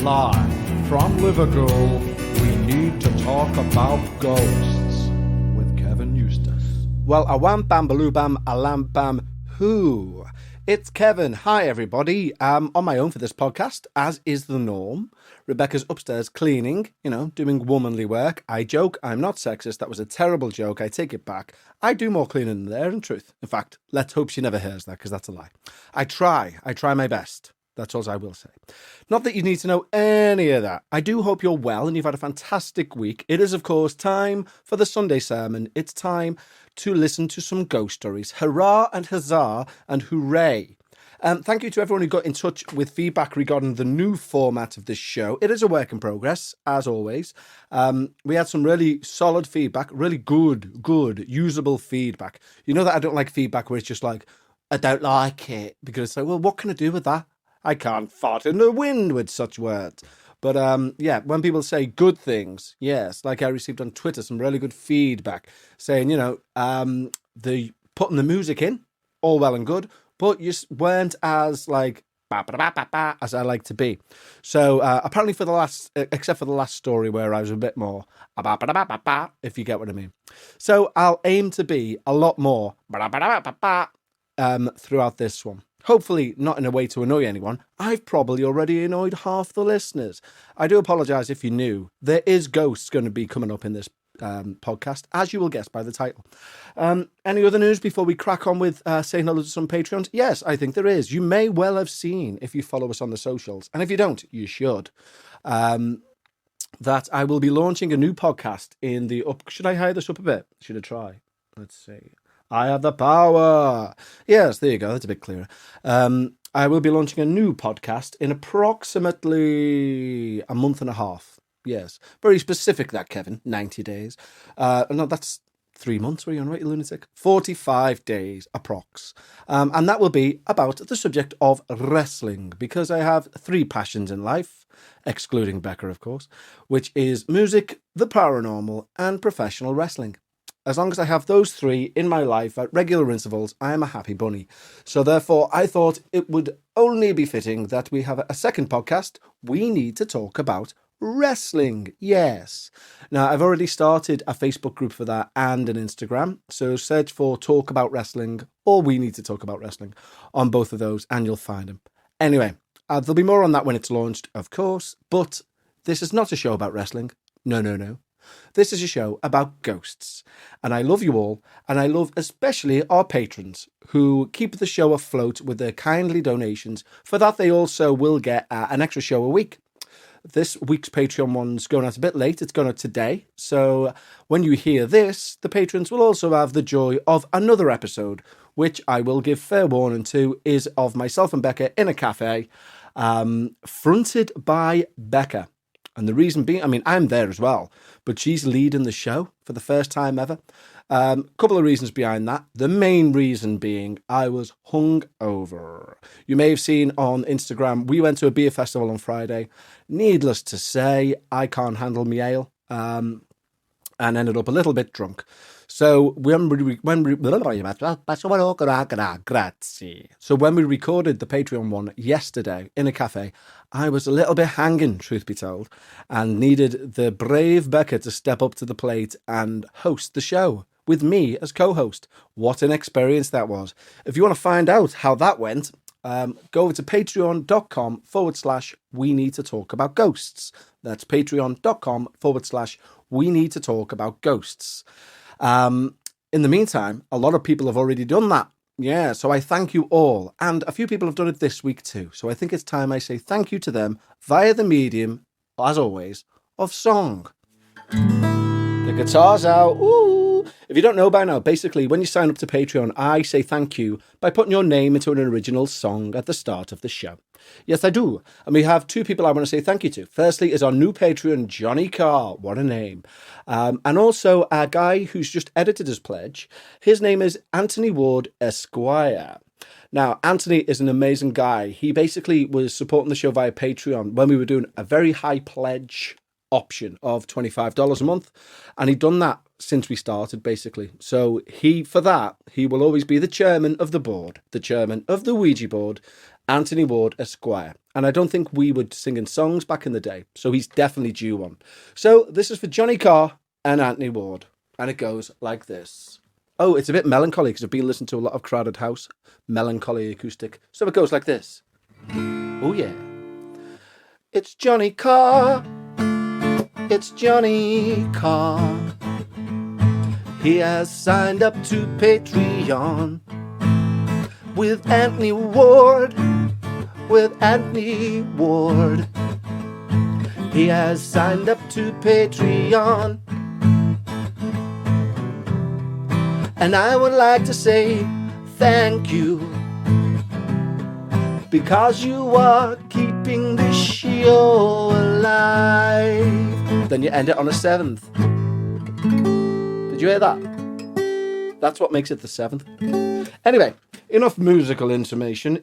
Live from Liverpool, we need to talk about ghosts with Kevin Eustace. Well, a wham bam baloo bam a lamb bam who. It's Kevin. Hi everybody. I'm on my own for this podcast, as is the norm. Rebecca's upstairs cleaning, doing womanly work. I joke, I'm not sexist. That was a terrible joke. I take it back. I do more cleaning than there, in truth. In fact, let's hope she never hears that, because that's a lie. I try my best. That's all I will say. Not that you need to know any of that. I do hope you're well and you've had a fantastic week. It is, of course, time for the Sunday sermon. It's time to listen to some ghost stories. Hurrah and huzzah and hooray. Thank you to everyone who got in touch with feedback regarding the new format of this show. It is a work in progress, as always. We had some really solid feedback, really good, usable feedback. You know that I don't like feedback where it's just like, I don't like it. Because it's like, well, what can I do with that? I can't fart in the wind with such words. But when people say good things, yes, like I received on Twitter some really good feedback saying, the putting the music in, all well and good, but you weren't as like as I like to be. So apparently for the last, except for the last story where I was a bit more if you get what I mean. So I'll aim to be a lot more throughout this one. Hopefully not in a way to annoy anyone. I've probably already annoyed half the listeners. I do apologise if you knew. There is ghosts going to be coming up in this podcast, as you will guess by the title. Any other news before we crack on with saying hello to some Patreons? Yes, I think there is. You may well have seen, if you follow us on the socials, and if you don't, you should, that I will be launching a new podcast in the up... Should I high this up a bit? Should I try? Let's see. I have the power. Yes, there you go. That's a bit clearer. I will be launching a new podcast in approximately a month and a half. Yes. Very specific, that, Kevin. 90 days. No, that's 3 months. Were you on, right, you lunatic? 45 days, approx. And that will be about the subject of wrestling, because I have 3 passions in life, excluding Becca, of course, which is music, the paranormal, and professional wrestling. As long as I have those 3 in my life at regular intervals, I am a happy bunny. So therefore, I thought it would only be fitting that we have a second podcast. We need to talk about wrestling. Yes. Now, I've already started a Facebook group for that and an Instagram. So search for Talk About Wrestling or We Need to Talk About Wrestling on both of those and you'll find them. Anyway, there'll be more on that when it's launched, of course. But this is not a show about wrestling. No. This is a show about ghosts, and I love you all, and I love especially our patrons who keep the show afloat with their kindly donations. For that, they also will get an extra show a week. This week's Patreon one's going out a bit late. It's going out today. So when you hear this, the patrons will also have the joy of another episode, which I will give fair warning to, is of myself and Becca in a cafe, fronted by Becca. And the reason being, I'm there as well, but she's leading the show for the first time ever. Couple of reasons behind that. The main reason being I was hungover. You may have seen on Instagram, we went to a beer festival on Friday. Needless to say, I can't handle my ale, and ended up a little bit drunk. So when we recorded the Patreon one yesterday in a cafe, I was a little bit hanging, truth be told, and needed the brave Becca to step up to the plate and host the show with me as co-host. What an experience that was. If you want to find out how that went, go over to patreon.com/we need to talk about ghosts. That's patreon.com/we need to talk about ghosts. In the meantime, a lot of people have already done that. Yeah, so I thank you all. And a few people have done it this week too. So I think it's time I say thank you to them via the medium, as always, of song. The guitar's out. Ooh. If you don't know by now, basically, when you sign up to Patreon, I say thank you by putting your name into an original song at the start of the show. Yes, I do. And we have 2 people I want to say thank you to. Firstly is our new Patreon, Johnny Carr. What a name. And also a guy who's just edited his pledge. His name is Anthony Ward Esquire. Now, Anthony is an amazing guy. He basically was supporting the show via Patreon when we were doing a very high pledge option of $25 a month, and he'd done that since we started, basically. So he will always be the chairman of the board, the chairman of the Ouija board, Anthony Ward Esquire. And I don't think we were singing songs back in the day. So he's definitely due one. So this is for Johnny Carr and Anthony Ward. And it goes like this. Oh, it's a bit melancholy because I've been listening to a lot of Crowded House. Melancholy acoustic. So it goes like this. Oh, yeah. It's Johnny Carr. It's Johnny Carr. He has signed up to Patreon with Anthony Ward. With Anthony Ward. He has signed up to Patreon. And I would like to say thank you, because you are keeping this show alive. Then you end it on a 7th. Did you hear that? That's what makes it the 7th. Anyway, enough musical information.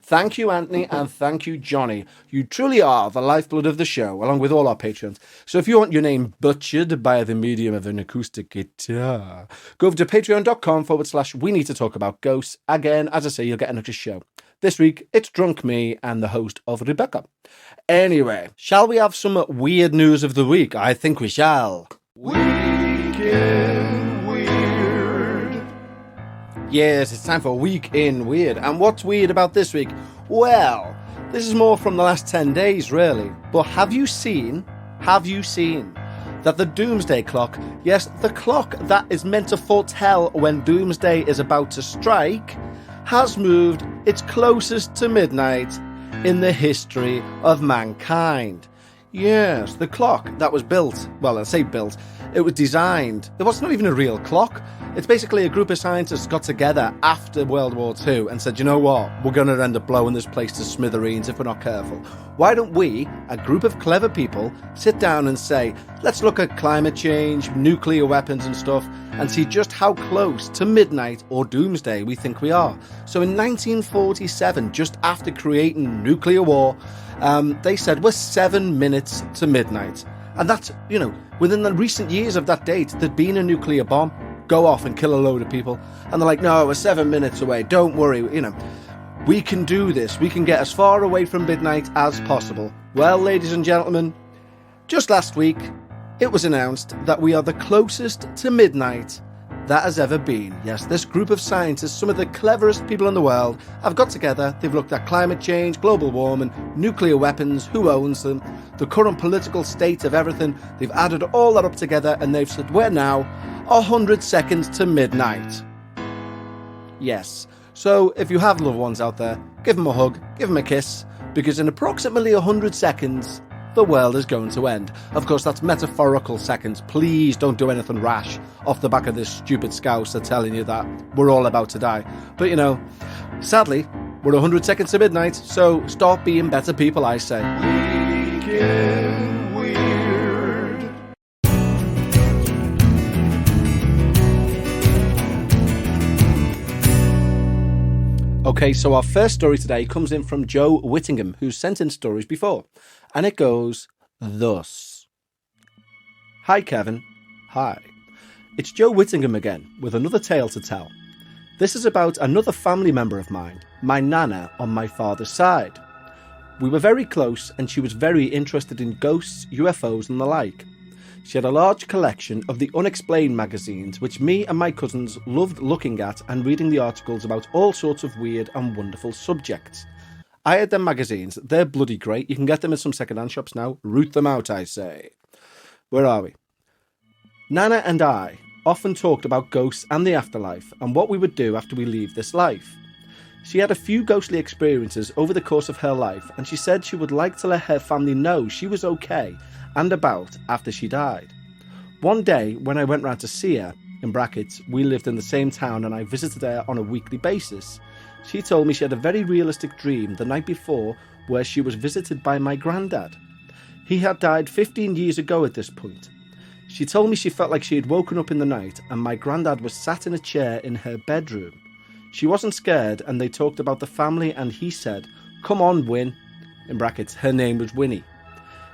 Thank you, Anthony, and thank you, Johnny. You truly are the lifeblood of the show, along with all our patrons. So if you want your name butchered by the medium of an acoustic guitar, go over to patreon.com/we need to talk about ghosts. Again, as I say, you'll get an extra show. This week, it's Drunk Me and the host of Rebecca. Anyway, shall we have some weird news of the week? I think we shall. Weekend Weird. Yes, it's time for Week in Weird. And what's weird about this week? Well, this is more from the last 10 days, really. But have you seen that the Doomsday Clock, yes, the clock that is meant to foretell when Doomsday is about to strike, has moved its closest to midnight in the history of mankind. Yes, the clock that was built, well, I say built, it was designed. It was not even a real clock. It's basically a group of scientists got together after World War II and said, you know what, we're going to end up blowing this place to smithereens if we're not careful. Why don't we, a group of clever people, sit down and say, let's look at climate change, nuclear weapons and stuff, and see just how close to midnight or doomsday we think we are. So in 1947, just after creating nuclear war, they said we're 7 minutes to midnight. And that's, within the recent years of that date, there'd been a nuclear bomb go off and kill a load of people. And they're like, no, we're 7 minutes away. Don't worry. We can do this. We can get as far away from midnight as possible. Well, ladies and gentlemen, just last week, it was announced that we are the closest to midnight that has ever been. Yes, this group of scientists, some of the cleverest people in the world, have got together. They've looked at climate change, global warming, nuclear weapons, who owns them, the current political state of everything. They've added all that up together and they've said we're now 100 seconds to midnight. Yes. So if you have loved ones out there, give them a hug, give them a kiss, because in approximately 100 seconds, the world is going to end. Of course, that's metaphorical seconds. Please don't do anything rash off the back of this stupid scouse that's telling you that we're all about to die. But sadly, we're 100 seconds to midnight, so stop being better people, I say. Weekend Weird. Okay, so our first story today comes in from Joe Whittingham, who's sent in stories before. And it goes thus. Hi, Kevin. Hi. It's Joe Whittingham again, with another tale to tell. This is about another family member of mine, my nana on my father's side. We were very close and she was very interested in ghosts, UFOs and the like. She had a large collection of the Unexplained magazines, which me and my cousins loved looking at and reading the articles about all sorts of weird and wonderful subjects. I had them magazines. They're bloody great. You can get them in some second-hand shops now. Root them out, I say. Where are we? Nana and I often talked about ghosts and the afterlife and what we would do after we leave this life. She had a few ghostly experiences over the course of her life, and she said she would like to let her family know she was okay and about after she died. One day, when I went round to see her, in brackets, we lived in the same town and I visited her on a weekly basis, she told me she had a very realistic dream the night before where she was visited by my granddad. He had died 15 years ago at this point. She told me she felt like she had woken up in the night and my granddad was sat in a chair in her bedroom. She wasn't scared and they talked about the family and he said, "Come on, Win." In brackets, her name was Winnie.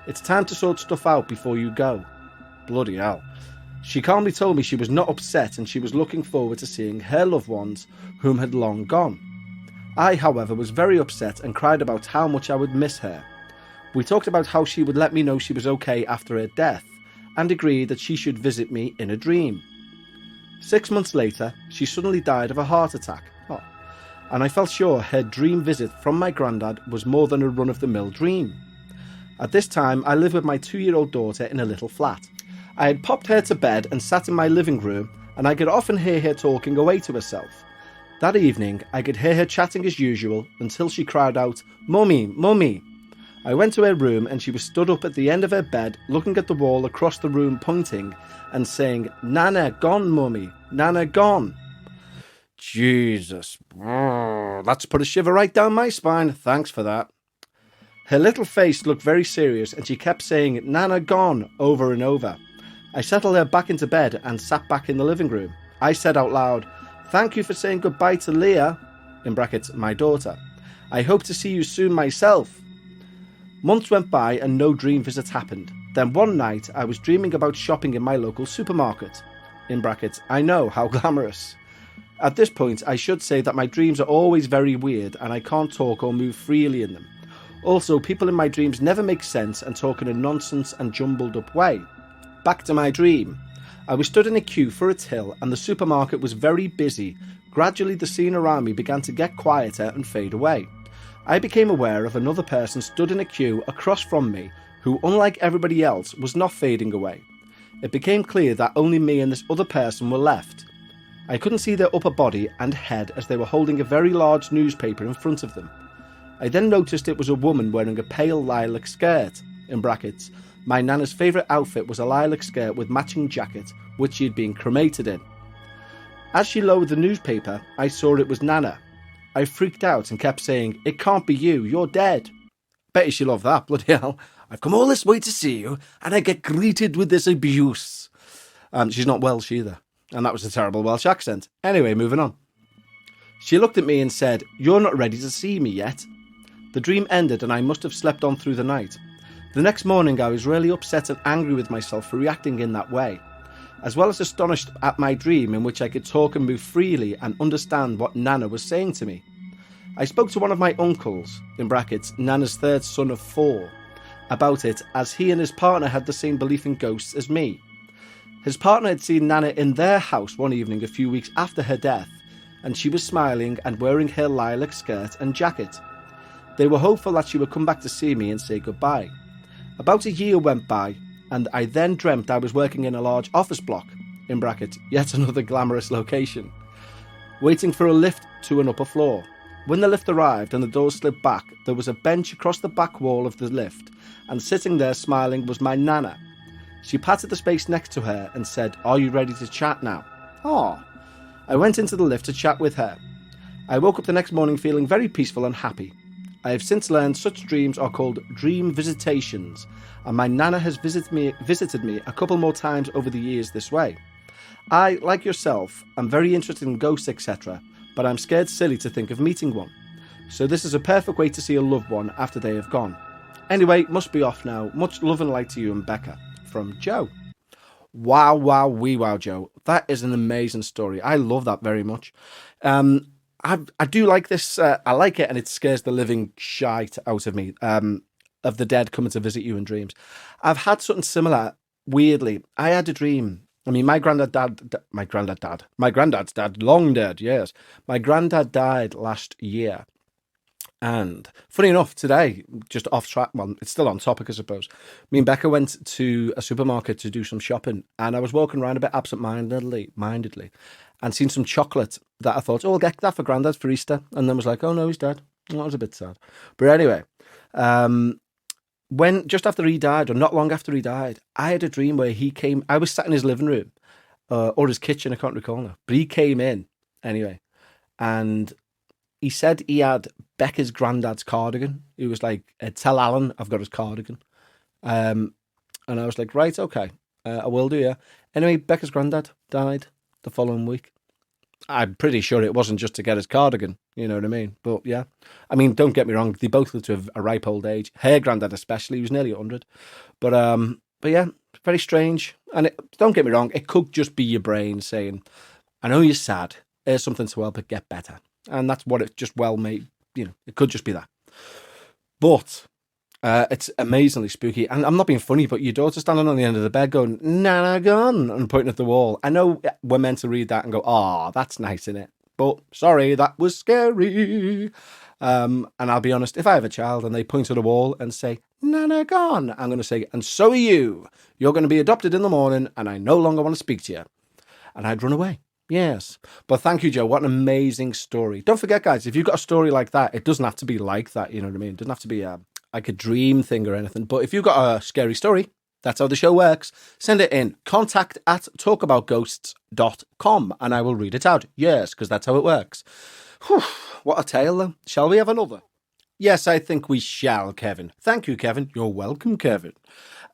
"It's time to sort stuff out before you go." Bloody hell. She calmly told me she was not upset and she was looking forward to seeing her loved ones whom had long gone. I, however, was very upset and cried about how much I would miss her. We talked about how she would let me know she was okay after her death, and agreed that she should visit me in a dream. 6 months later, she suddenly died of a heart attack. And I felt sure her dream visit from my granddad was more than a run-of-the-mill dream. At this time, I lived with my 2-year-old daughter in a little flat. I had popped her to bed and sat in my living room, and I could often hear her talking away to herself. That evening, I could hear her chatting as usual until she cried out, "Mummy, Mummy." I went to her room and she was stood up at the end of her bed, looking at the wall across the room, pointing and saying, "Nana gone, Mummy, Nana gone." Jesus, that's put a shiver right down my spine. Thanks for that. Her little face looked very serious and she kept saying, "Nana gone," over and over. I settled her back into bed and sat back in the living room. I said out loud, "Thank you for saying goodbye to Leah," in brackets, my daughter. "I hope to see you soon myself." Months went by and no dream visits happened. Then one night I was dreaming about shopping in my local supermarket. In brackets, I know, how glamorous. At this point, I should say that my dreams are always very weird and I can't talk or move freely in them. Also, people in my dreams never make sense and talk in a nonsense and jumbled up way. Back to my dream. I was stood in a queue for a till and the supermarket was very busy. Gradually the scene around me began to get quieter and fade away. I became aware of another person stood in a queue across from me who, unlike everybody else, was not fading away. It became clear that only me and this other person were left. I couldn't see their upper body and head as they were holding a very large newspaper in front of them. I then noticed it was a woman wearing a pale lilac skirt. In brackets, my nana's favourite outfit was a lilac skirt with matching jacket, which she had been cremated in. As she lowered the newspaper, I saw it was Nana. I freaked out and kept saying, "It can't be you, you're dead." Bet you she loved that, bloody hell. "I've come all this way to see you, and I get greeted with this abuse." She's not Welsh either, and that was a terrible Welsh accent. Anyway, moving on. She looked at me and said, "You're not ready to see me yet." The dream ended and I must have slept on through the night. The next morning I was really upset and angry with myself for reacting in that way, as well as astonished at my dream in which I could talk and move freely and understand what Nana was saying to me. I spoke to one of my uncles, in brackets, Nana's third son of 4, about it, as he and his partner had the same belief in ghosts as me. His partner had seen Nana in their house one evening a few weeks after her death, and she was smiling and wearing her lilac skirt and jacket. They were hopeful that she would come back to see me and say goodbye. About a year went by, and I then dreamt I was working in a large office block, in brackets, yet another glamorous location, waiting for a lift to an upper floor. When the lift arrived and the doors slid back, there was a bench across the back wall of the lift, and sitting there smiling was my Nana. She patted the space next to her and said, "Are you ready to chat now?" "Oh." I went into the lift to chat with her. I woke up the next morning feeling very peaceful and happy. I have since learned such dreams are called dream visitations, and my Nana has visited me a couple more times over the years this way. I, like yourself, am very interested in ghosts, etc., but I'm scared silly to think of meeting one. So this is a perfect way to see a loved one after they have gone. Anyway, must be off now. Much love and light to you and Becca. From Joe. Wow, wow, wee wow, Joe. That is an amazing story. I love that very much. I do like this. I like it, and it scares the living shite out of me, of the dead coming to visit you in dreams. I've had something similar, weirdly. I had a dream. I mean, my granddad's dad, long dead, yes. My granddad died last year. And funny enough, today, just off track, well, it's still on topic, I suppose. Me and Becca went to a supermarket to do some shopping, and I was walking around a bit absent-mindedly, and seen some chocolate that I thought, oh, I'll get that for Grandad for Easter. And then was like, oh no, he's dead. That was a bit sad. But anyway, when just after he died, or not long after he died, I had a dream where he came. I was sat in his living room, or his kitchen, I can't recall now. But he came in anyway, and he said he had Becca's granddad's cardigan. He was like, tell Alan I've got his cardigan. And I was like, right, okay, I will do, yeah. Anyway, Becca's granddad died the following week. I'm pretty sure it wasn't just to get his cardigan, you know what I mean? But yeah, I mean, don't get me wrong, they both lived to a ripe old age. Her granddad especially, he was nearly 100. But yeah, very strange. And don't get me wrong, it could just be your brain saying, I know you're sad, here's something to help it get better. And that's what it just well may, it could just be that. But it's amazingly spooky. And I'm not being funny, but your daughter's standing on the end of the bed going, Nana gone, and pointing at the wall. I know we're meant to read that and go, oh, that's nice, innit? But sorry, that was scary. And I'll be honest, if I have a child and they point at a wall and say, Nana gone, I'm going to say, and so are you. You're going to be adopted in the morning and I no longer want to speak to you. And I'd run away. Yes. But thank you, Joe. What an amazing story. Don't forget, guys, if you've got a story like that, it doesn't have to be like that. You know what I mean? It doesn't have to be like a dream thing or anything. But if you've got a scary story, that's how the show works. Send it in. contact@talkaboutghosts.com and I will read it out. Yes, because that's how it works. Whew, what a tale, though. Shall we have another? Yes, I think we shall, Kevin. Thank you, Kevin. You're welcome, Kevin.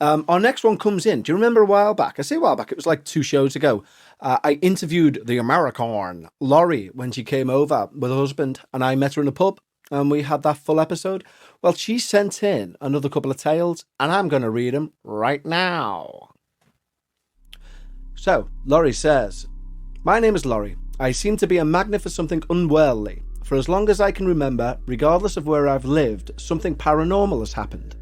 Our next one comes in. Do you remember a while back? I say a while back. It was like 2 shows ago. I interviewed the Americorn, Laurie, when she came over with her husband, and I met her in a pub, and we had that full episode. Well, she sent in another couple of tales, and I'm going to read them right now. So, Laurie says, my name is Laurie. I seem to be a magnet for something unworldly. For as long as I can remember, regardless of where I've lived, something paranormal has happened.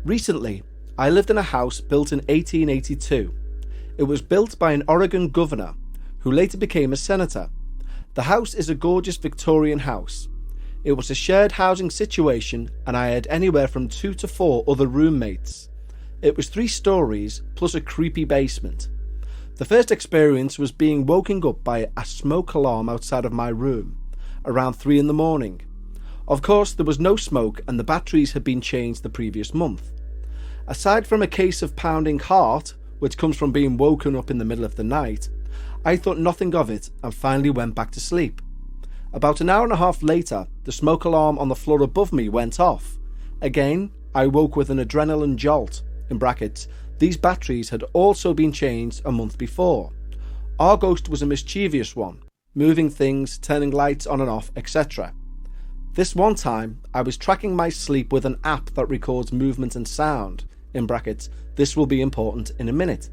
Recently, I lived in a house built in 1882. It was built by an Oregon governor, who later became a senator. The house is a gorgeous Victorian house. It was a shared housing situation, and I had anywhere from 2 to 4 other roommates. It was 3 stories, plus a creepy basement. The first experience was being woken up by a smoke alarm outside of my room, around 3 in the morning. Of course, there was no smoke, and the batteries had been changed the previous month. Aside from a case of pounding heart, which comes from being woken up in the middle of the night, I thought nothing of it and finally went back to sleep. About an hour and a half later, the smoke alarm on the floor above me went off. Again, I woke with an adrenaline jolt. In brackets, these batteries had also been changed a month before. Our ghost was a mischievous one, moving things, turning lights on and off, etc. This one time, I was tracking my sleep with an app that records movement and sound. In brackets, this will be important in a minute.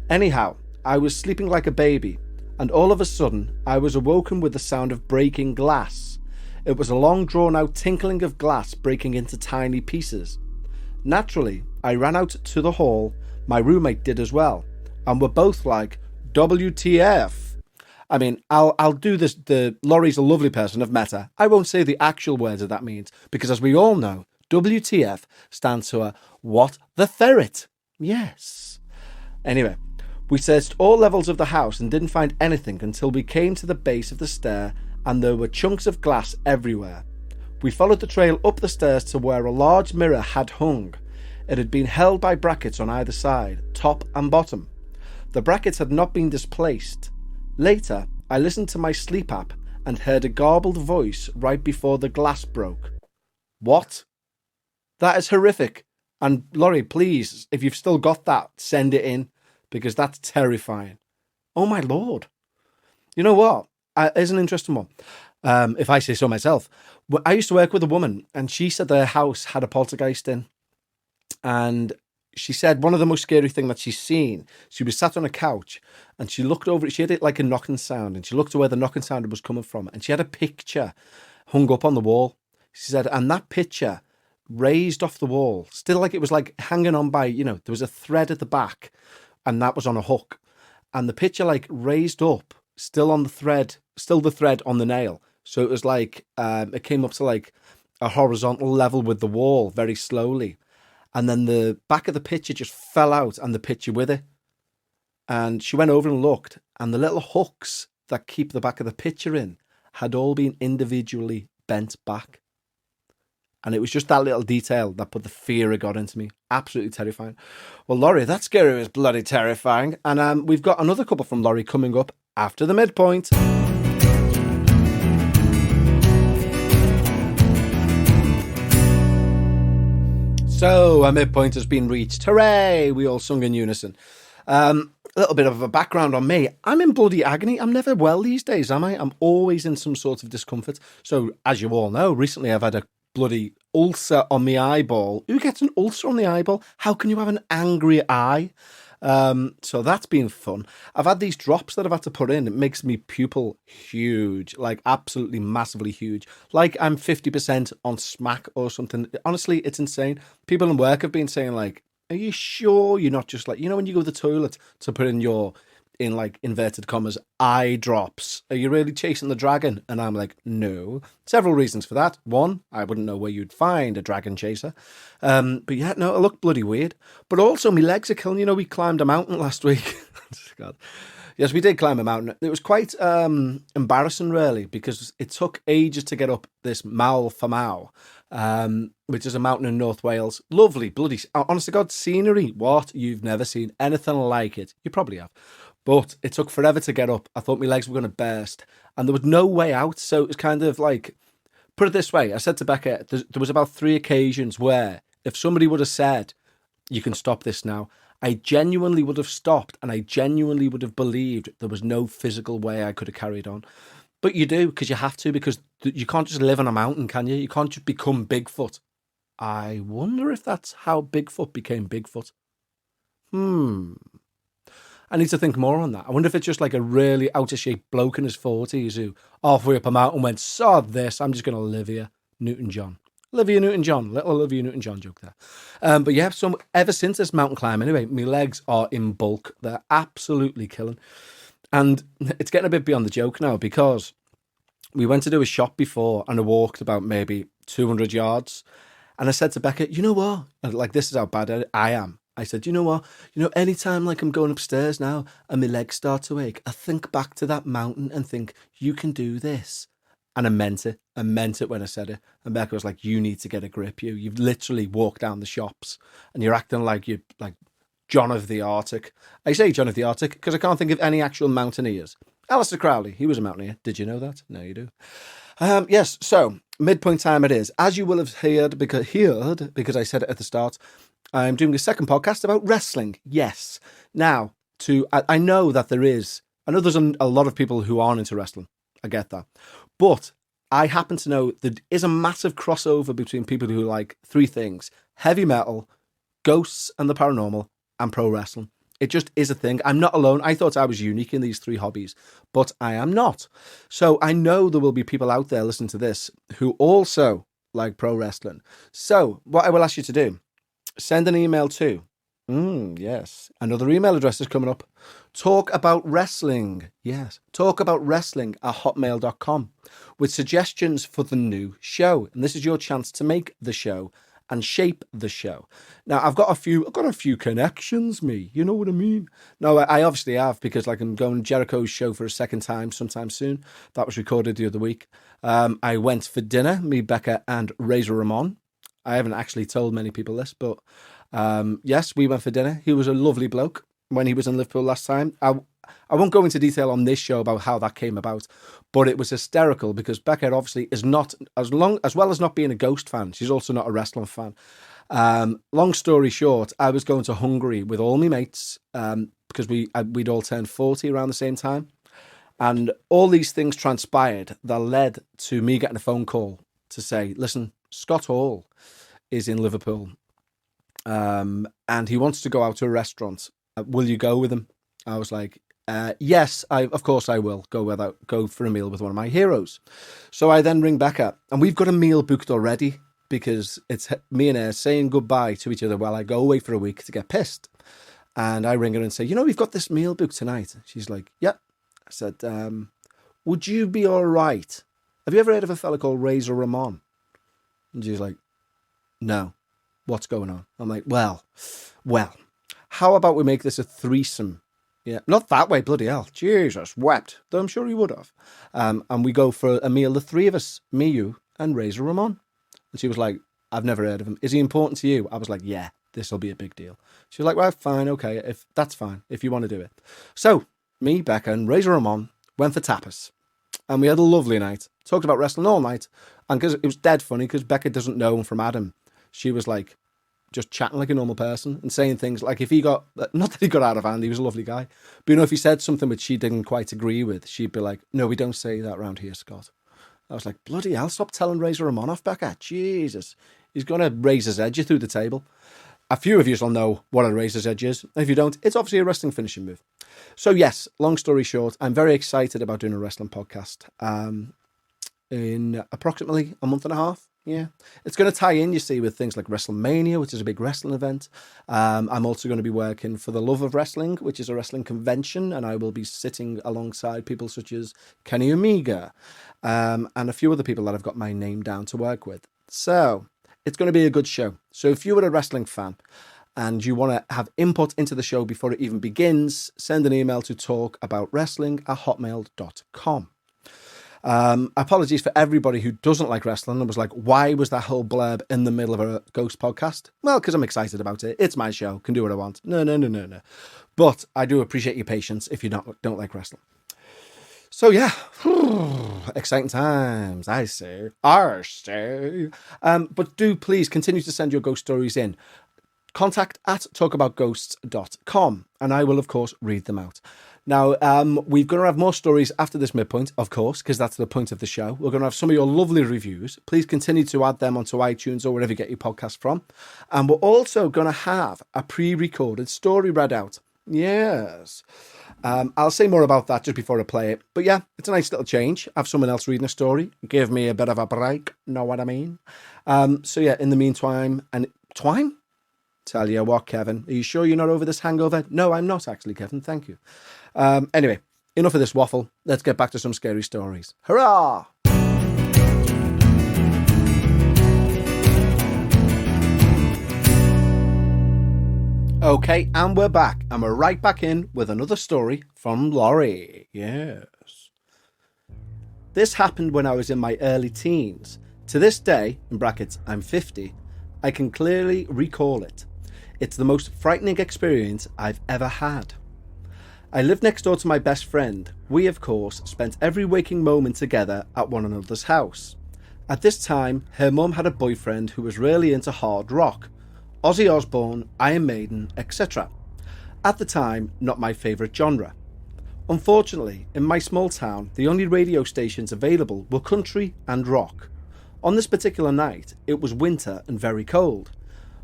Anyhow, I was sleeping like a baby, and all of a sudden, I was awoken with the sound of breaking glass. It was a long drawn-out tinkling of glass breaking into tiny pieces. Naturally, I ran out to the hall, my roommate did as well, and we're both like, WTF? I mean, I'll do this. Laurie's a lovely person. I've met her. I won't say the actual words that that means, because as we all know, WTF stands for What the Ferret. Yes. Anyway, we searched all levels of the house and didn't find anything until we came to the base of the stair, and there were chunks of glass everywhere. We followed the trail up the stairs to where a large mirror had hung. It had been held by brackets on either side, top and bottom. The brackets had not been displaced. Later, I listened to my sleep app and heard a garbled voice right before the glass broke. What? That is horrific. And Laurie, please, if you've still got that, send it in, because that's terrifying. Oh my Lord. You know what? Here's an interesting one. If I say so myself. I used to work with a woman, and she said their house had a poltergeist in. And she said one of the most scary things that she's seen, she was sat on a couch and she looked over it. She had it like a knocking sound, and she looked to where the knocking sound was coming from, and she had a picture hung up on the wall. She said, and that picture raised off the wall, still like it was like hanging on by, there was a thread at the back, and that was on a hook. And the picture like raised up, still on the thread, still the thread on the nail. So it was like, it came up to like a horizontal level with the wall very slowly. And then the back of the picture just fell out, and the picture with it. And she went over and looked, and the little hooks that keep the back of the picture in had all been individually bent back. And it was just that little detail that put the fear of God into me. Absolutely terrifying. Well, Laurie, that scary was bloody terrifying. And we've got another couple from Laurie coming up after the midpoint. So, a midpoint has been reached. Hooray! We all sung in unison. A little bit of a background on me. I'm in bloody agony. I'm never well these days, am I? I'm always in some sort of discomfort. So, as you all know, recently I've had a bloody ulcer on the eyeball. Who gets an ulcer on the eyeball? How can you have an angry eye? So that's been fun. I've had these drops that I've had to put in. It makes me pupil huge, like absolutely massively huge. Like I'm 50% on smack or something. Honestly, it's insane. People in work have been saying like, are you sure you're not just like, when you go to the toilet to put in your, in like inverted commas, eye drops, are you really chasing the dragon? And I'm like, no. Several reasons for that. One, I wouldn't know where you'd find a dragon chaser. But yeah, no, I look bloody weird. But also my legs are killing. We climbed a mountain last week. God. Yes, we did climb a mountain. It was quite embarrassing, really, because it took ages to get up this Mal Famau, which is a mountain in North Wales. Lovely, bloody, honest to God, scenery. What? You've never seen anything like it. You probably have. But it took forever to get up. I thought my legs were going to burst. And there was no way out. So it was kind of like, put it this way. I said to Becca, there was about 3 occasions where if somebody would have said, you can stop this now, I genuinely would have stopped, and I genuinely would have believed there was no physical way I could have carried on. But you do, because you have to, because you can't just live on a mountain, can you? You can't just become Bigfoot. I wonder if that's how Bigfoot became Bigfoot. I need to think more on that. I wonder if it's just like a really out-of-shape bloke in his 40s who halfway up a mountain went, sod this, I'm just going to live here. Newton-John. Olivia Newton-John. Little Olivia Newton-John joke there. But yeah, so ever since this mountain climb, anyway, my legs are in bulk. They're absolutely killing. And it's getting a bit beyond the joke now, because we went to do a shop before and I walked about maybe 200 yards. And I said to Becca, you know what? Like, this is how bad I am. I said, you know what? Anytime like I'm going upstairs now and my legs start to ache, I think back to that mountain and think, you can do this. And I meant it. I meant it when I said it. And Becca was like, you need to get a grip. You've literally walked down the shops and you're acting like you're like John of the Arctic. I say John of the Arctic because I can't think of any actual mountaineers. Alistair Crowley, he was a mountaineer. Did you know that? No, you do. Yes, so midpoint time it is. As you will have heard because I said it at the start, I'm doing a second podcast about wrestling. Yes. Now, I know that there's a lot of people who aren't into wrestling. I get that. But I happen to know there is a massive crossover between people who like 3 things: heavy metal, ghosts and the paranormal, and pro wrestling. It just is a thing. I'm not alone. I thought I was unique in these 3 hobbies, but I am not. So I know there will be people out there listening to this who also like pro wrestling. So what I will ask you to do, send an email to, yes, another email address is coming up. Talk about wrestling. Yes. Talk about wrestling at hotmail.com with suggestions for the new show. And this is your chance to make the show and shape the show. Now, I've got a few connections, me. You know what I mean? No, I obviously have, because like I'm going to Jericho's show for a second time sometime soon. That was recorded the other week. I went for dinner, me, Becca, and Razor Ramon. I haven't actually told many people this, but yes, we went for dinner. He was a lovely bloke when he was in Liverpool last time. I won't go into detail on this show about how that came about, but it was hysterical because Becca obviously is not, as well as not being a Ghost fan, she's also not a wrestling fan. Long story short, I was going to Hungary with all my mates because we'd all turned 40 around the same time. And all these things transpired that led to me getting a phone call to say, listen, Scott Hall is in Liverpool and he wants to go out to a restaurant. Will you go with him? I was like, yes, of course I will go for a meal with one of my heroes. So I then ring back up and we've got a meal booked already because it's me and her saying goodbye to each other while I go away for a week to get pissed. And I ring her and say, we've got this meal booked tonight. She's like, yep. I said, would you be all right? Have you ever heard of a fella called Razor Ramon? And she's like, no. What's going on? I'm like, well, how about we make this a threesome? Yeah, not that way, bloody hell. Jesus wept, though I'm sure he would have. And we go for a meal, the 3 of us, me, you, and Razor Ramon. And she was like, I've never heard of him. Is he important to you? I was like, yeah, this will be a big deal. She was like, well, fine, okay, if that's fine, if you want to do it. So me, Becca, and Razor Ramon went for tapas. And we had a lovely night. Talked about wrestling all night. And because it was dead funny, because Becca doesn't know him from Adam, she was like, just chatting like a normal person and saying things like if he got, not that he got out of hand, he was a lovely guy, but if he said something which she didn't quite agree with, she'd be like, no, we don't say that around here, Scott. I was like, bloody hell, stop telling Razor Ramon off, Becca. Jesus, he's going to raise his edge through the table. A few of you will know what a razor's edge is. If you don't, it's obviously a wrestling finishing move. So yes, long story short, I'm very excited about doing a wrestling podcast in approximately a month and a half. Yeah, it's going to tie in, you see, with things like WrestleMania, which is a big wrestling event. I'm also going to be working for the Love of Wrestling, which is a wrestling convention, and I will be sitting alongside people such as Kenny Omega and a few other people that I've got my name down to work with. So it's going to be a good show. So if you were a wrestling fan and you want to have input into the show before it even begins, send an email to talkaboutwrestling@hotmail.com. Apologies for everybody who doesn't like wrestling and was like, why was that whole blurb in the middle of a ghost podcast? Well, because I'm excited about it. It's my show. Can do what I want. No. But I do appreciate your patience if you don't like wrestling. So yeah, exciting times, I say. But do please continue to send your ghost stories in. contact@talkaboutghosts.com, and I will, of course, read them out. Now, we're going to have more stories after this midpoint, of course, because that's the point of the show. We're going to have some of your lovely reviews. Please continue to add them onto iTunes or wherever you get your podcast from. And we're also going to have a pre-recorded story read out. Yes. I'll say more about that just before I play it. But yeah, it's a nice little change. Have someone else reading a story. Give me a bit of a break. Know what I mean? So yeah, in the meantime, tell you what, Kevin, are you sure you're not over this hangover? No, I'm not actually, Kevin. Thank you. Anyway, enough of this waffle. Let's get back to some scary stories. Hurrah! Okay, and we're back. And we're right back in with another story from Laurie. Yes. This happened when I was in my early teens. To this day, in brackets, I'm 50, I can clearly recall it. It's the most frightening experience I've ever had. I lived next door to my best friend. We, of course, spent every waking moment together at one another's house. At this time, her mum had a boyfriend who was really into hard rock, Ozzy Osbourne, Iron Maiden, etc. At the time, not my favourite genre. Unfortunately, in my small town, the only radio stations available were country and rock. On this particular night, it was winter and very cold.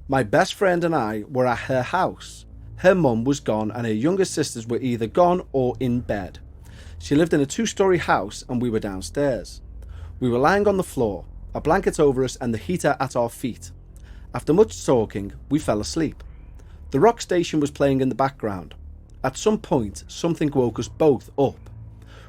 My best friend and I were at her house. Her mum was gone and her younger sisters were either gone or in bed. She lived in a 2-story house and we were downstairs. We were lying on the floor, a blanket over us and the heater at our feet. After much talking, we fell asleep. The rock station was playing in the background. At some point, something woke us both up.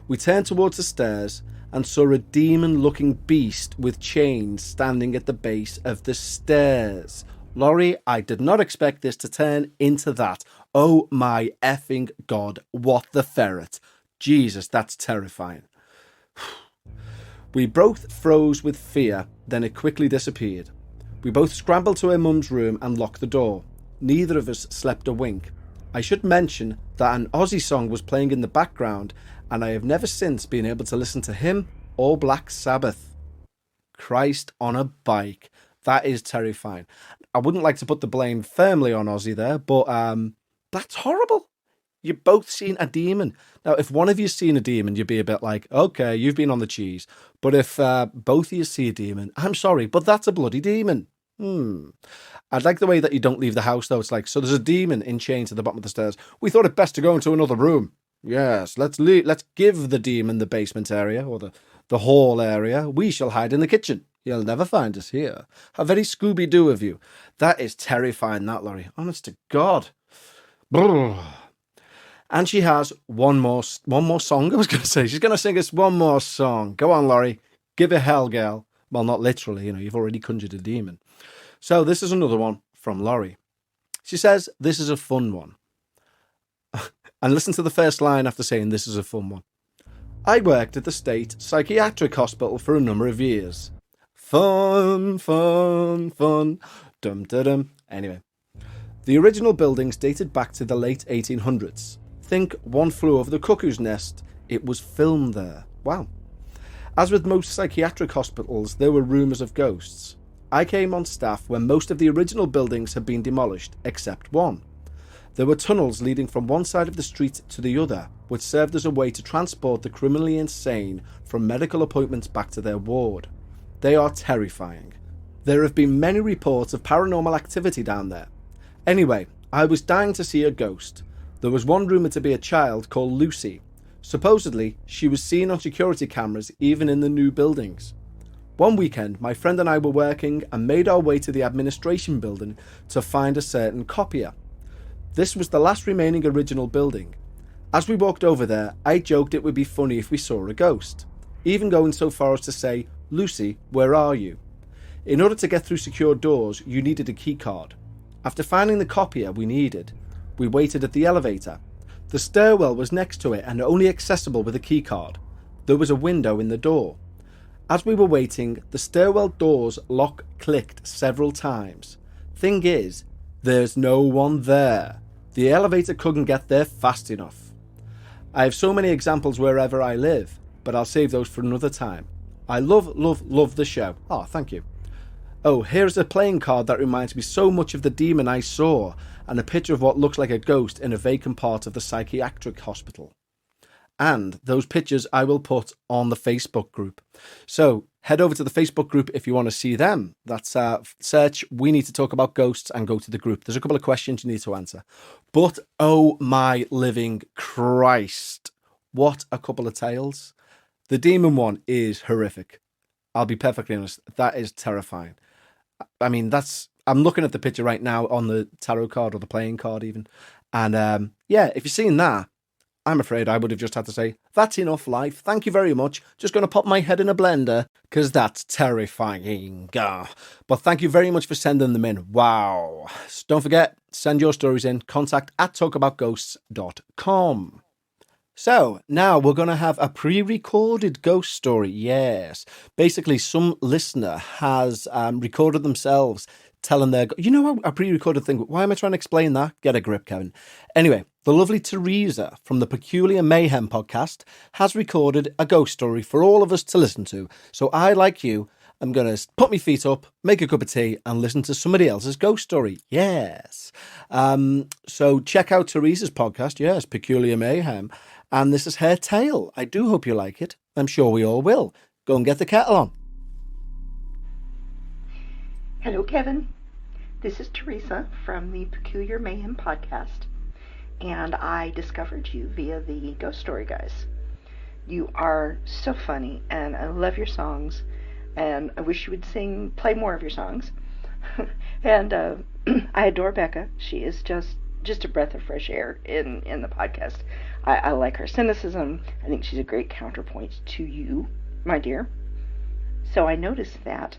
We turned towards the stairs and saw a demon-looking beast with chains standing at the base of the stairs. Laurie, I did not expect this to turn into that. Oh my effing God, what the ferret. Jesus, that's terrifying. We both froze with fear, then it quickly disappeared. We both scrambled to her mum's room and locked the door. Neither of us slept a wink. I should mention that an Ozzy song was playing in the background, and I have never since been able to listen to him or Black Sabbath. Christ on a bike. That is terrifying. I wouldn't like to put the blame firmly on Ozzy there, but that's horrible. You've both seen a demon. Now, if one of you's seen a demon, you'd be a bit like, okay, you've been on the cheese. But if both of you see a demon, I'm sorry, but that's a bloody demon. I'd like the way that you don't leave the house, though. It's like, so there's a demon in chains at the bottom of the stairs. We thought it best to go into another room. Yes, let's give the demon the basement area or the hall area. We shall hide in the kitchen. You'll never find us here. How very Scooby-Doo of you. That is terrifying, that, Laurie. Honest to God. Brrr. And she has one more song, I was going to say. She's going to sing us one more song. Go on, Laurie. Give it hell, girl. Well, not literally, you've already conjured a demon. So this is another one from Laurie. She says, this is a fun one. And listen to the first line after saying this is a fun one. I worked at the state psychiatric hospital for a number of years. Fun, fun, fun. Dum-da-dum. Anyway. The original buildings dated back to the late 1800s. Think One Flew Over the Cuckoo's Nest. It was filmed there. Wow. As with most psychiatric hospitals, there were rumours of ghosts. I came on staff when most of the original buildings had been demolished, except one. There were tunnels leading from one side of the street to the other, which served as a way to transport the criminally insane from medical appointments back to their ward. They are terrifying. There have been many reports of paranormal activity down there. Anyway, I was dying to see a ghost. There was one rumoured to be a child called Lucy. Supposedly, she was seen on security cameras even in the new buildings. One weekend, my friend and I were working and made our way to the administration building to find a certain copier. This was the last remaining original building. As we walked over there, I joked it would be funny if we saw a ghost, even going so far as to say, "Lucy, where are you?" In order to get through secure doors, you needed a key card. After finding the copier we needed, we waited at the elevator. The stairwell was next to it and only accessible with a key card. There was a window in the door. As we were waiting, the stairwell door's lock clicked several times. Thing is, there's no one there. The elevator couldn't get there fast enough. I have so many examples wherever I live, but I'll save those for another time. I love the show. Oh, thank you. Oh, here's a playing card that reminds me so much of the demon I saw, and a picture of what looks like a ghost in a vacant part of the psychiatric hospital. And those pictures I will put on the Facebook group. So head over to the Facebook group if you want to see them. That's search "We Need to Talk About Ghosts" and go to the group. There's a couple of questions you need to answer. But oh my living Christ, what a couple of tales. The demon one is horrific. I'll be perfectly honest. That is terrifying. I mean, I'm looking at the picture right now on the tarot card or the playing card even. And yeah, if you've seen that, I'm afraid I would have just had to say, that's enough life. Thank you very much. Just going to pop my head in a blender because that's terrifying. But thank you very much for sending them in. Wow. Don't forget, send your stories in. contact@talkaboutghosts.com. So now we're going to have a pre-recorded ghost story. Yes. Basically, some listener has recorded themselves telling their... You know, a pre-recorded thing. Why am I trying to explain that? Get a grip, Kevin. Anyway, the lovely Teresa from the Peculiar Mayhem podcast has recorded a ghost story for all of us to listen to. So I, like you, am going to put my feet up, make a cup of tea, and listen to somebody else's ghost story. Yes. So check out Teresa's podcast. Yes, Peculiar Mayhem. And this is her tale. I do hope you like it. I'm sure we all will. Go and get the kettle on. Hello, Kevin. This is Teresa from the Peculiar Mayhem podcast, and I discovered you via the Ghost Story Guys. You are so funny, and I love your songs, and I wish you would play more of your songs. And I adore Becca. She is just a breath of fresh air in the podcast. I like her cynicism. I think she's a great counterpoint to you, my dear. So I noticed that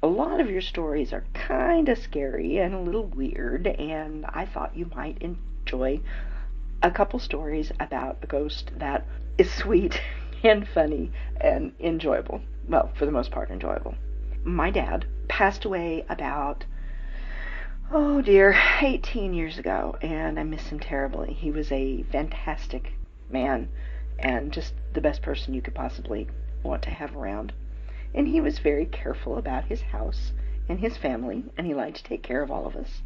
a lot of your stories are kind of scary and a little weird, and I thought you might enjoy a couple stories about a ghost that is sweet and funny and enjoyable. Well, for the most part, enjoyable. My dad passed away about, 18 years ago, and I miss him terribly. He was a fantastic man and just the best person you could possibly want to have around. And he was very careful about his house and his family, and he liked to take care of all of us.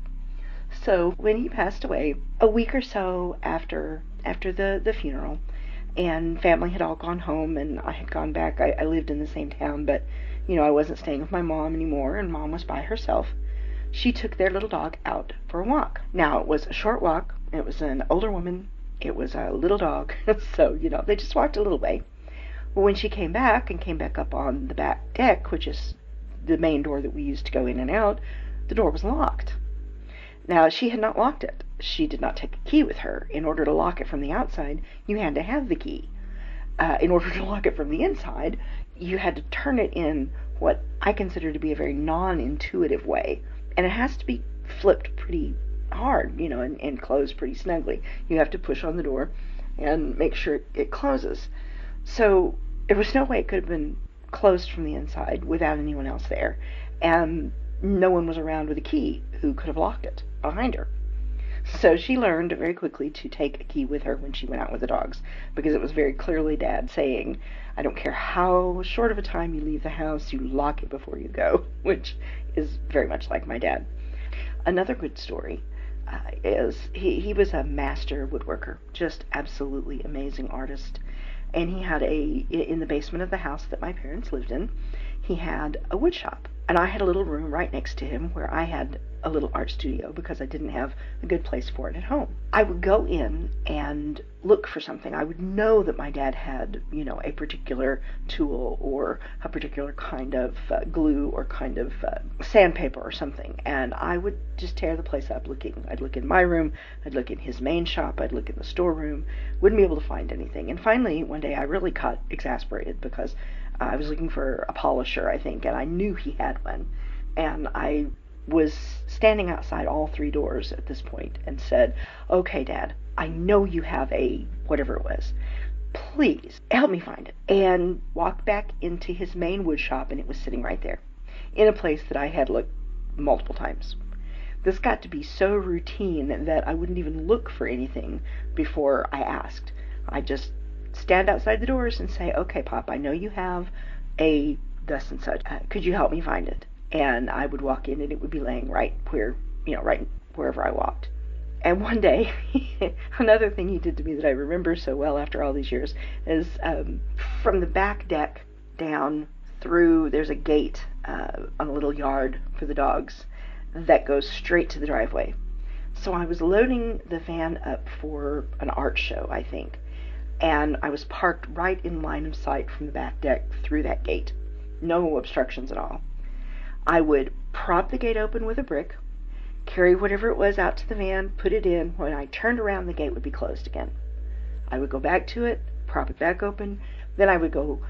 So when he passed away, a week or so after the funeral, and family had all gone home, and I had gone back. I lived in the same town, but, I wasn't staying with my mom anymore, and Mom was by herself. She took their little dog out for a walk. Now, it was a short walk. It was an older woman. It was a little dog. So, they just walked a little way. Well, when she came back up on the back deck, which is the main door that we used to go in and out, the door was locked. Now, she had not locked it. She did not take a key with her. In order to lock it from the outside, you had to have the key. In order to lock it from the inside, you had to turn it in what I consider to be a very non-intuitive way. And it has to be flipped pretty hard, and closed pretty snugly. You have to push on the door and make sure it closes. So there was no way it could have been closed from the inside without anyone else there. And no one was around with a key who could have locked it behind her. So she learned very quickly to take a key with her when she went out with the dogs, because it was very clearly Dad saying, I don't care how short of a time you leave the house, you lock it before you go, which is very much like my dad. Another good story is he was a master woodworker, just absolutely amazing artist. And he had in the basement of the house that my parents lived in, he had a wood shop. And I had a little room right next to him where I had a little art studio because I didn't have a good place for it at home. I would go in and look for something. I would know that my dad had, a particular tool or a particular kind of glue or kind of sandpaper or something, and I would just tear the place up looking. I'd look in my room, I'd look in his main shop, I'd look in the storeroom, wouldn't be able to find anything. And finally, one day I really got exasperated because I was looking for a polisher, I think, and I knew he had one. And I was standing outside all 3 doors at this point and said, "Okay, Dad, I know you have a whatever it was. Please help me find it." And walked back into his main wood shop, and it was sitting right there in a place that I had looked multiple times. This got to be so routine that I wouldn't even look for anything before I asked. I just stand outside the doors and say, "Okay, Pop, I know you have a thus and such. Could you help me find it?" And I would walk in and it would be laying right wherever I walked. And one day, another thing he did to me that I remember so well after all these years is from the back deck down through, there's a gate on a little yard for the dogs that goes straight to the driveway. So I was loading the van up for an art show, I think, and I was parked right in line of sight from the back deck through that gate. No obstructions at all. I would prop the gate open with a brick, carry whatever it was out to the van, put it in. When I turned around, the gate would be closed again. I would go back to it, prop it back open, then I would go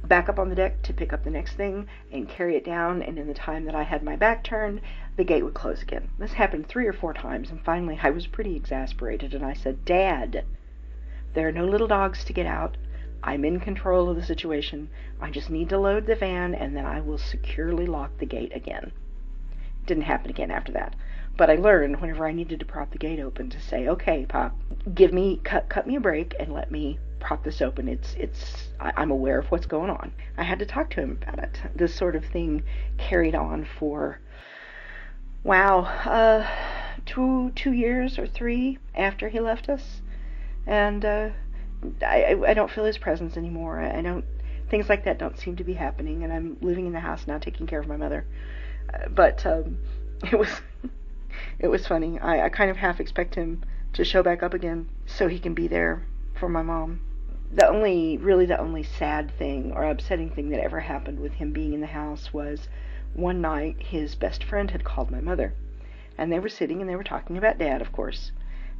back up on the deck to pick up the next thing and carry it down, and in the time that I had my back turned, the gate would close again. This happened 3 or 4 times, and finally I was pretty exasperated, and I said, "Dad, there are no little dogs to get out. I'm in control of the situation. I just need to load the van, and then I will securely lock the gate again." It didn't happen again after that. But I learned whenever I needed to prop the gate open to say, "Okay, Pop, cut me a break and let me prop this open. I'm aware of what's going on." I had to talk to him about it. This sort of thing carried on for, 2 years or 3 after he left us. And I don't feel his presence anymore. Things like that don't seem to be happening, and I'm living in the house now taking care of my mother. But it was it was funny. I kind of half expect him to show back up again so he can be there for my mom. The only sad thing or upsetting thing that ever happened with him being in the house was one night his best friend had called my mother, and they were sitting and they were talking about Dad, of course.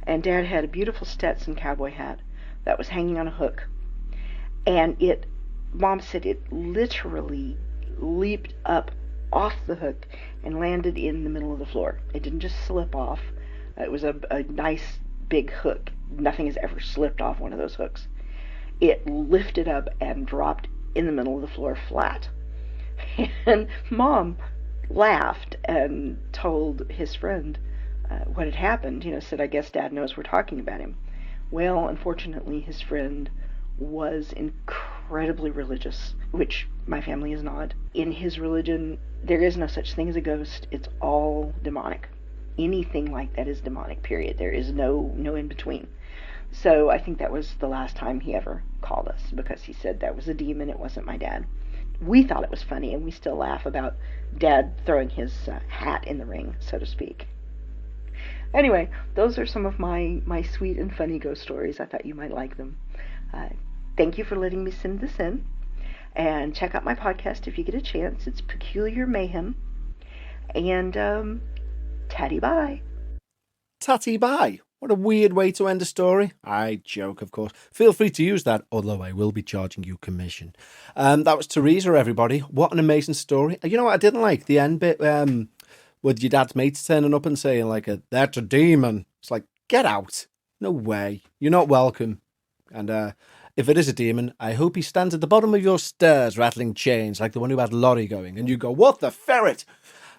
And Dad had a beautiful Stetson cowboy hat that was hanging on a hook. And Mom said it literally leaped up off the hook and landed in the middle of the floor. It didn't just slip off. It was a nice big hook. Nothing has ever slipped off one of those hooks. It lifted up and dropped in the middle of the floor flat. And Mom laughed and told his friend what had happened. Said, "I guess Dad knows we're talking about him." Well, unfortunately, his friend was incredibly religious, which my family is not. In his religion, there is no such thing as a ghost. It's all demonic. Anything like that is demonic, period. There is no in between. So I think that was the last time he ever called us, because he said that was a demon, it wasn't my dad. We thought it was funny, and we still laugh about Dad throwing his hat in the ring, so to speak. Anyway, those are some of my sweet and funny ghost stories. I thought you might like them. Thank you for letting me send this in. And check out my podcast if you get a chance. It's Peculiar Mayhem. And tatty bye. Tatty bye. What a weird way to end a story. I joke, of course. Feel free to use that, although I will be charging you commission. That was Teresa, everybody. What an amazing story. You know what I didn't like? The end bit with your dad's mates turning up and saying, "That's a demon." It's like, get out. No way. You're not welcome. And if it is a demon, I hope he stands at the bottom of your stairs rattling chains like the one who had Laurie going. And you go, "What the ferret?"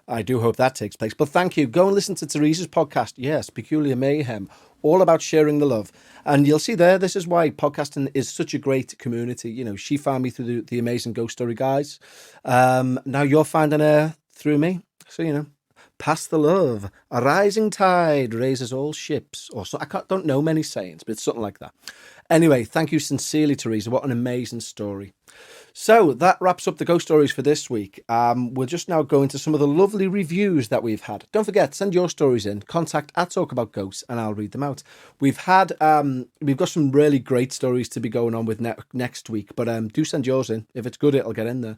I do hope that takes place. But thank you. Go and listen to Teresa's podcast. Yes, Peculiar Mayhem. All about sharing the love. And you'll see there, this is why podcasting is such a great community. She found me through the amazing Ghost Story guys. Now you're finding her through me. So, pass the love. A rising tide raises all ships. Or so, don't know many sayings, but it's something like that. Anyway, thank you sincerely, Teresa. What an amazing story. So that wraps up the ghost stories for this week. We'll just now go into some of the lovely reviews that we've had. Don't forget, send your stories in. Contact at Talk About Ghosts, and I'll read them out. We've got some really great stories to be going on with next week, but do send yours in. If it's good, it'll get in there.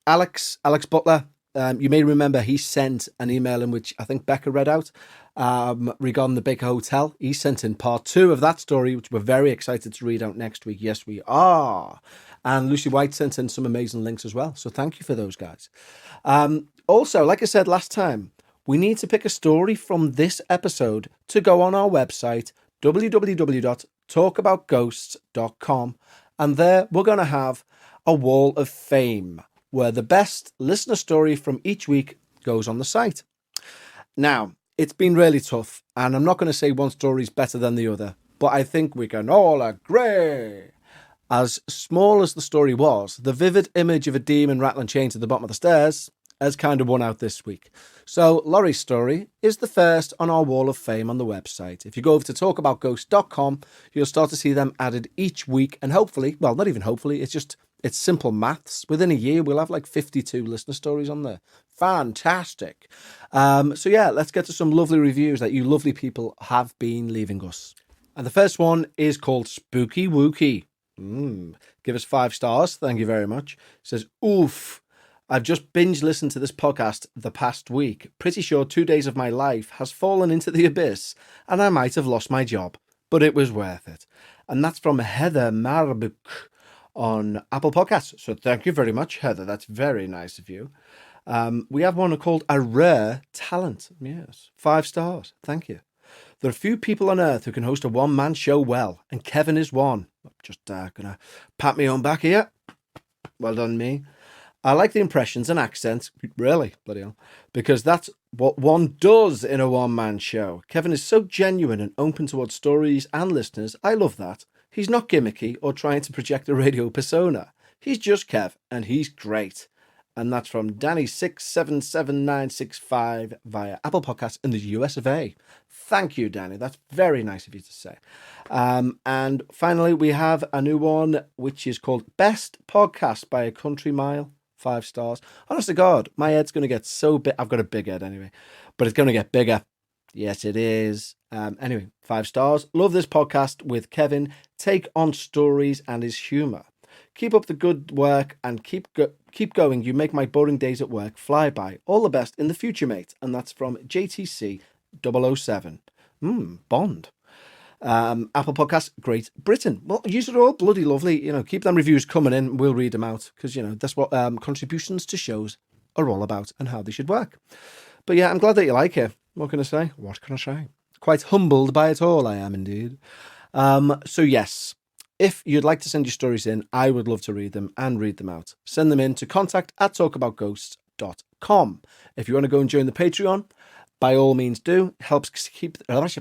Alex Butler. You may remember he sent an email in which I think Becca read out regarding the Baker Hotel. He sent in part 2 of that story, which we're very excited to read out next week. Yes, we are. And Lucy White sent in some amazing links as well. So thank you for those guys. Also, like I said last time, we need to pick a story from this episode to go on our website, www.talkaboutghosts.com. And there we're going to have a wall of fame, where the best listener story from each week goes on the site. Now, it's been really tough, and I'm not going to say one story is better than the other, but I think we can all agree. As small as the story was, the vivid image of a demon rattling chains at the bottom of the stairs has kind of won out this week. So Laurie's story is the first on our wall of fame on the website. If you go over to talkaboutghosts.com, you'll start to see them added each week, and hopefully, well, not even hopefully, it's simple maths. Within a year, we'll have like 52 listener stories on there. Fantastic. So yeah, let's get to some lovely reviews that you lovely people have been leaving us. And the first one is called Spooky Wookie. Give us 5 stars. Thank you very much. It says, oof. I've just binge listened to this podcast the past week. Pretty sure 2 days of my life has fallen into the abyss and I might have lost my job, but it was worth it. And that's from Heather Marbuk on Apple Podcasts. So thank you very much, Heather. That's very nice of you. We have one called A Rare Talent. Yes. 5 stars. Thank you. There are few people on earth who can host a one-man show well, and Kevin is one. I'm just going to pat me on back here. Well done, me. I like the impressions and accents, really, bloody hell, because that's what one does in a one-man show. Kevin is so genuine and open towards stories and listeners. I love that. He's not gimmicky or trying to project a radio persona. He's just Kev, and he's great. And that's from Danny677965 via Apple Podcasts in the US of A. Thank you, Danny. That's very nice of you to say. And finally, we have a new one, which is called Best Podcast by a Country Mile. 5 stars. Honest to God, my head's going to get so big. I've got a big head anyway, but it's going to get bigger. Yes, it is. Anyway, 5 stars. Love this podcast with Kevin. Take on stories and his humour. Keep up the good work and keep going. You make my boring days at work fly by. All the best in the future, mate. And that's from JTC 007. Bond. Apple Podcasts, Great Britain. Well, use it all. Bloody lovely. Keep them reviews coming in. We'll read them out because, that's what contributions to shows are all about and how they should work. But yeah, I'm glad that you like it. What can I say? Quite humbled by it all, I am indeed. So yes, if you'd like to send your stories in, I would love to read them and read them out. Send them in to contact@talkaboutghosts.com. If you want to go and join the Patreon, by all means do. It helps keep It helps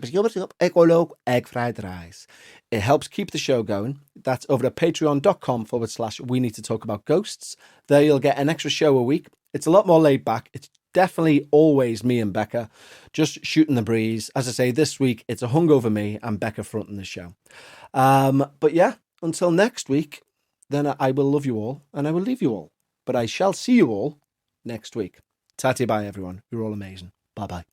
keep the show going. That's over at patreon.com/we need to talk about ghosts. There you'll get an extra show a week. It's a lot more laid back. It's definitely always me and Becca just shooting the breeze. As I say, this week it's a hungover me and Becca fronting the show. But yeah, until next week, then I will love you all and I will leave you all. But I shall see you all next week. Ta-ta, bye everyone. You're all amazing. Bye-bye.